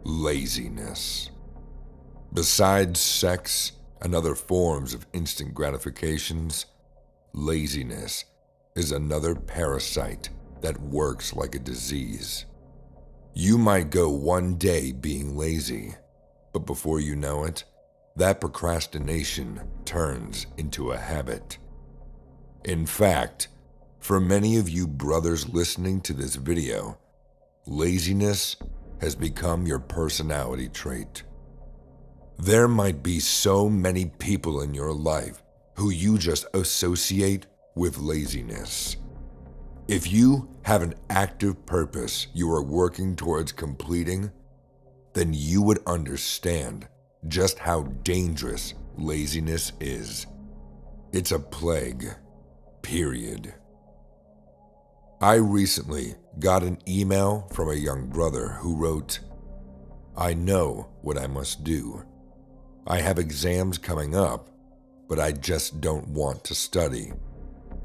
Laziness. Besides sex and other forms of instant gratifications, laziness is another parasite that works like a disease. You might go one day being lazy, but before you know it, that procrastination turns into a habit. In fact, for many of you brothers listening to this video, laziness has become your personality trait. There might be so many people in your life who you just associate with laziness. If you have an active purpose you are working towards completing, then you would understand just how dangerous laziness is. It's a plague, period. I recently got an email from a young brother who wrote, "I know what I must do. I have exams coming up, but I just don't want to study.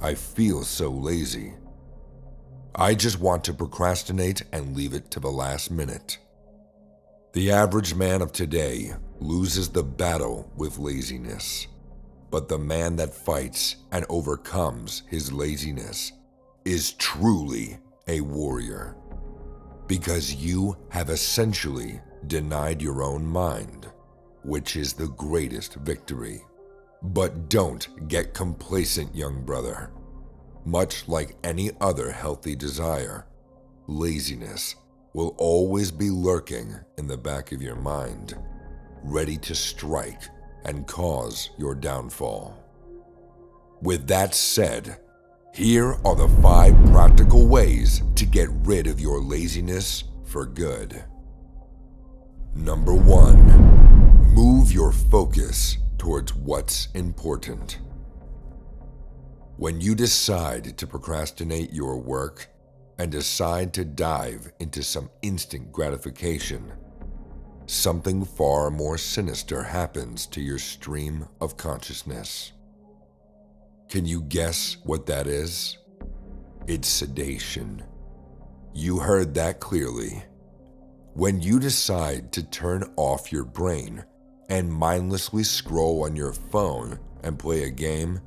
I feel so lazy. I just want to procrastinate and leave it to the last minute." The average man of today loses the battle with laziness, but the man that fights and overcomes his laziness is truly a warrior, because you have essentially denied your own mind, which is the greatest victory. But don't get complacent, young brother. Much like any other healthy desire, laziness will always be lurking in the back of your mind, ready to strike and cause your downfall. With that said, here are the 5 practical ways to get rid of your laziness for good. Number 1, move your focus towards what's important. When you decide to procrastinate your work and decide to dive into some instant gratification, something far more sinister happens to your stream of consciousness. Can you guess what that is? It's sedation. You heard that clearly. When you decide to turn off your brain and mindlessly scroll on your phone and play a game,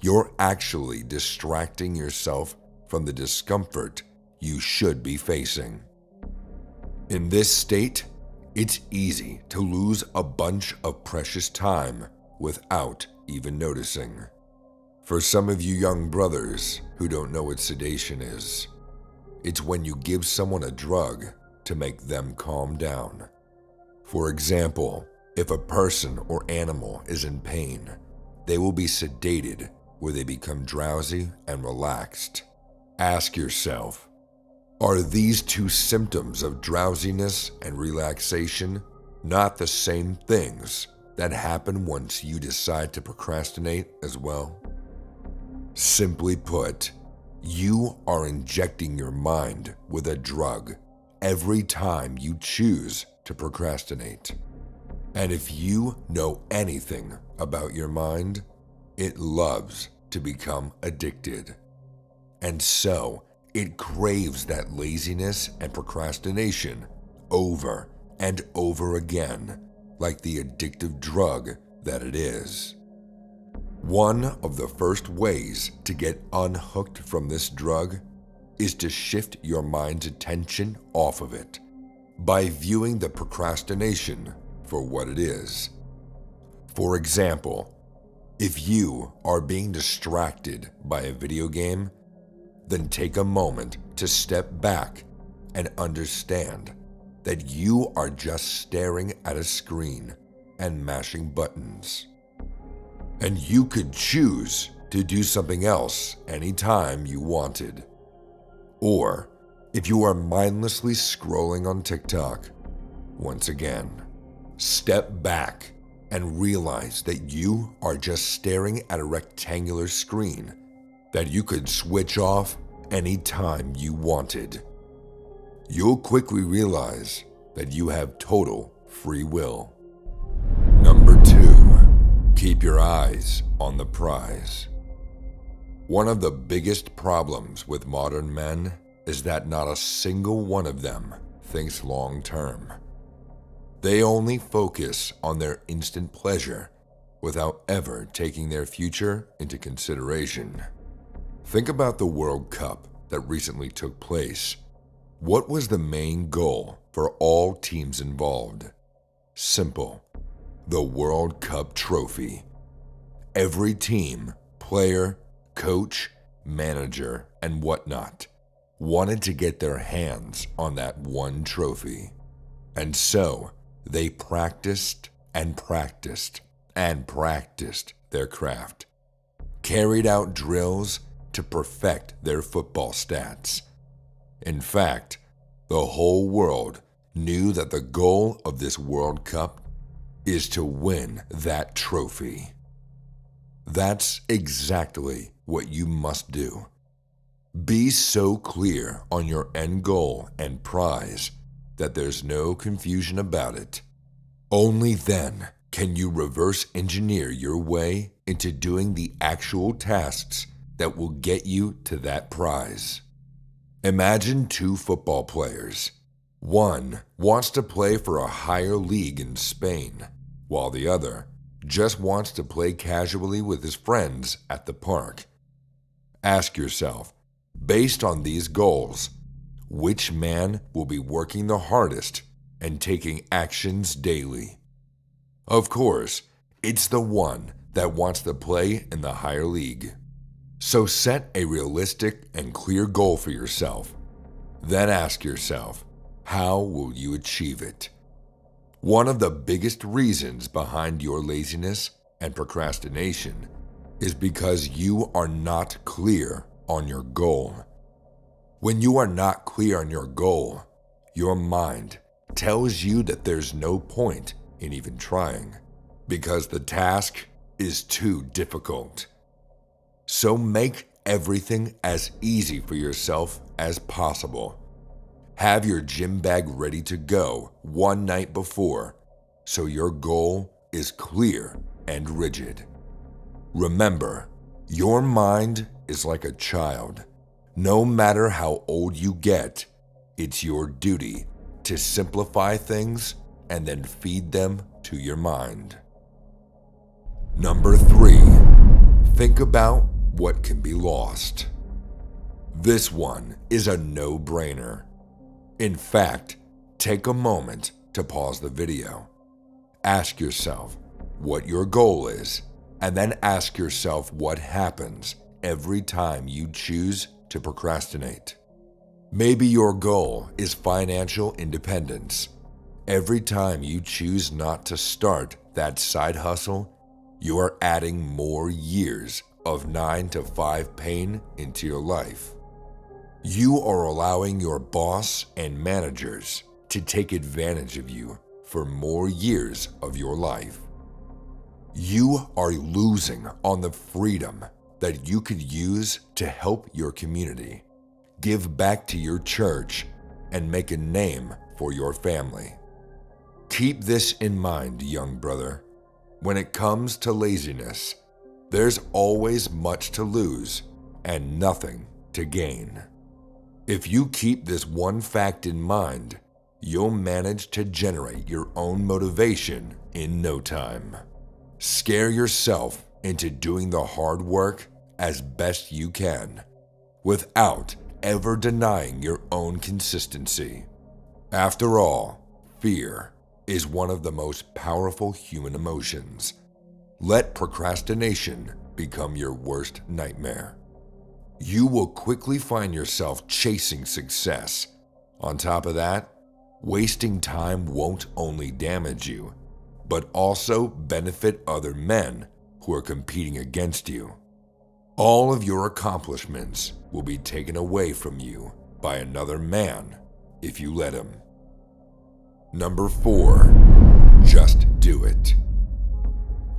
you're actually distracting yourself from the discomfort you should be facing. In this state, it's easy to lose a bunch of precious time without even noticing. For some of you young brothers who don't know what sedation is, it's when you give someone a drug to make them calm down. For example, if a person or animal is in pain, they will be sedated where they become drowsy and relaxed. Ask yourself, are these 2 symptoms of drowsiness and relaxation not the same things that happen once you decide to procrastinate as well? Simply put, you are injecting your mind with a drug every time you choose to procrastinate. And if you know anything about your mind, it loves to become addicted. And so, it craves that laziness and procrastination over and over again, like the addictive drug that it is. One of the first ways to get unhooked from this drug is to shift your mind's attention off of it by viewing the procrastination for what it is. For example, if you are being distracted by a video game, then take a moment to step back and understand that you are just staring at a screen and mashing buttons. And you could choose to do something else anytime you wanted. Or, if you are mindlessly scrolling on TikTok, once again, step back and realize that you are just staring at a rectangular screen that you could switch off anytime you wanted. You'll quickly realize that you have total free will. Number 2, keep your eyes on the prize. One of the biggest problems with modern men is that not a single one of them thinks long term. They only focus on their instant pleasure without ever taking their future into consideration. Think about the World Cup that recently took place. What was the main goal for all teams involved? Simple: the World Cup trophy. Every team, player, coach, manager, and whatnot wanted to get their hands on that one trophy. And so they practiced and practiced and practiced their craft, carried out drills to perfect their football stats. In fact, the whole world knew that the goal of this World Cup is to win that trophy. That's exactly what you must do. Be so clear on your end goal and prize that there's no confusion about it. Only then can you reverse engineer your way into doing the actual tasks that will get you to that prize. Imagine two football players. One wants to play for a higher league in Spain, while the other just wants to play casually with his friends at the park. Ask yourself, based on these goals, which man will be working the hardest and taking actions daily? Of course, it's the one that wants to play in the higher league. So set a realistic and clear goal for yourself. Then ask yourself, how will you achieve it? One of the biggest reasons behind your laziness and procrastination is because you are not clear on your goal. When you are not clear on your goal, your mind tells you that there's no point in even trying because the task is too difficult. So make everything as easy for yourself as possible. Have your gym bag ready to go one night before so your goal is clear and rigid. Remember, your mind is like a child. No matter how old you get, it's your duty to simplify things and then feed them to your mind. Number 3, think about what can be lost. This one is a no-brainer. In fact, take a moment to pause the video. Ask yourself what your goal is, and then ask yourself what happens every time you choose to procrastinate. Maybe your goal is financial independence. Every time you choose not to start that side hustle, you are adding more years of 9 to 5 pain into your life. You are allowing your boss and managers to take advantage of you for more years of your life. You are losing on the freedom that you could use to help your community, give back to your church, and make a name for your family. Keep this in mind, young brother. When it comes to laziness, there's always much to lose and nothing to gain. If you keep this one fact in mind, you'll manage to generate your own motivation in no time. Scare yourself into doing the hard work as best you can, without ever denying your own consistency. After all, fear is one of the most powerful human emotions. Let procrastination become your worst nightmare. You will quickly find yourself chasing success. On top of that, wasting time won't only damage you, but also benefit other men who are competing against you. All of your accomplishments will be taken away from you by another man if you let him. Number 4, just do it.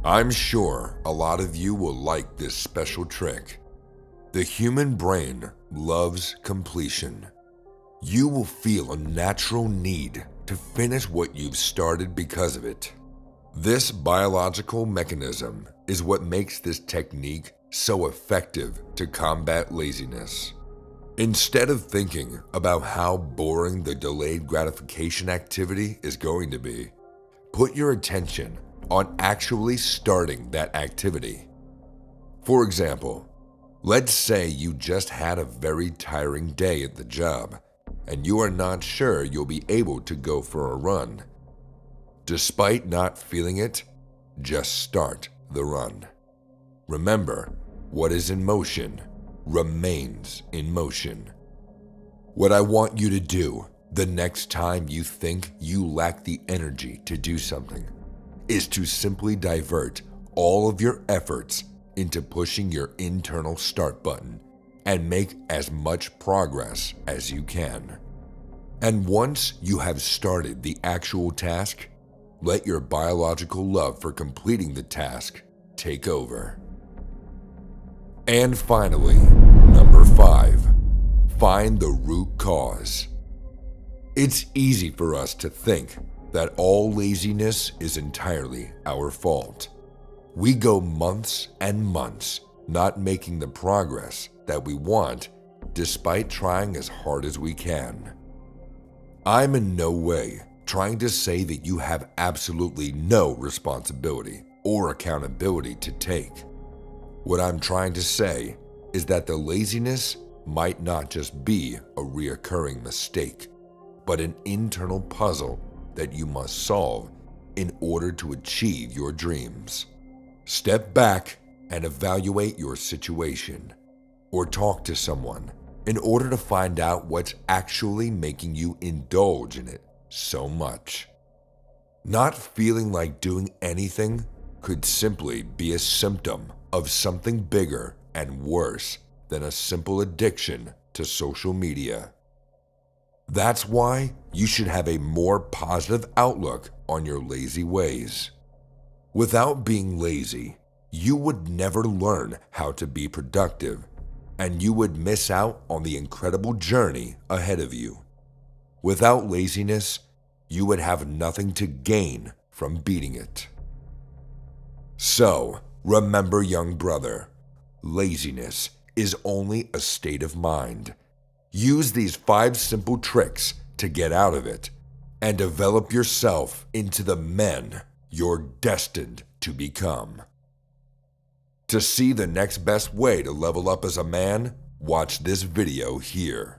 I'm sure a lot of you will like this special trick. The human brain loves completion. You will feel a natural need to finish what you've started because of it. This biological mechanism is what makes this technique so effective to combat laziness. Instead of thinking about how boring the delayed gratification activity is going to be, put your attention on actually starting that activity. For example, let's say you just had a very tiring day at the job and you are not sure you'll be able to go for a run. Despite not feeling it, just start the run. Remember, what is in motion remains in motion. What I want you to do the next time you think you lack the energy to do something is to simply divert all of your efforts into pushing your internal start button and make as much progress as you can. And once you have started the actual task, let your biological love for completing the task take over. And finally, number 5, find the root cause. It's easy for us to think that all laziness is entirely our fault. We go months and months not making the progress that we want despite trying as hard as we can. I'm in no way trying to say that you have absolutely no responsibility or accountability to take. What I'm trying to say is that the laziness might not just be a reoccurring mistake, but an internal puzzle that you must solve in order to achieve your dreams. Step back and evaluate your situation, or talk to someone in order to find out what's actually making you indulge in it so much. Not feeling like doing anything could simply be a symptom of something bigger and worse than a simple addiction to social media. That's why you should have a more positive outlook on your lazy ways. Without being lazy, you would never learn how to be productive, and you would miss out on the incredible journey ahead of you. Without laziness, you would have nothing to gain from beating it. So, remember, young brother, laziness is only a state of mind. Use these 5 simple tricks to get out of it and develop yourself into the men you're destined to become. To see the next best way to level up as a man, watch this video here.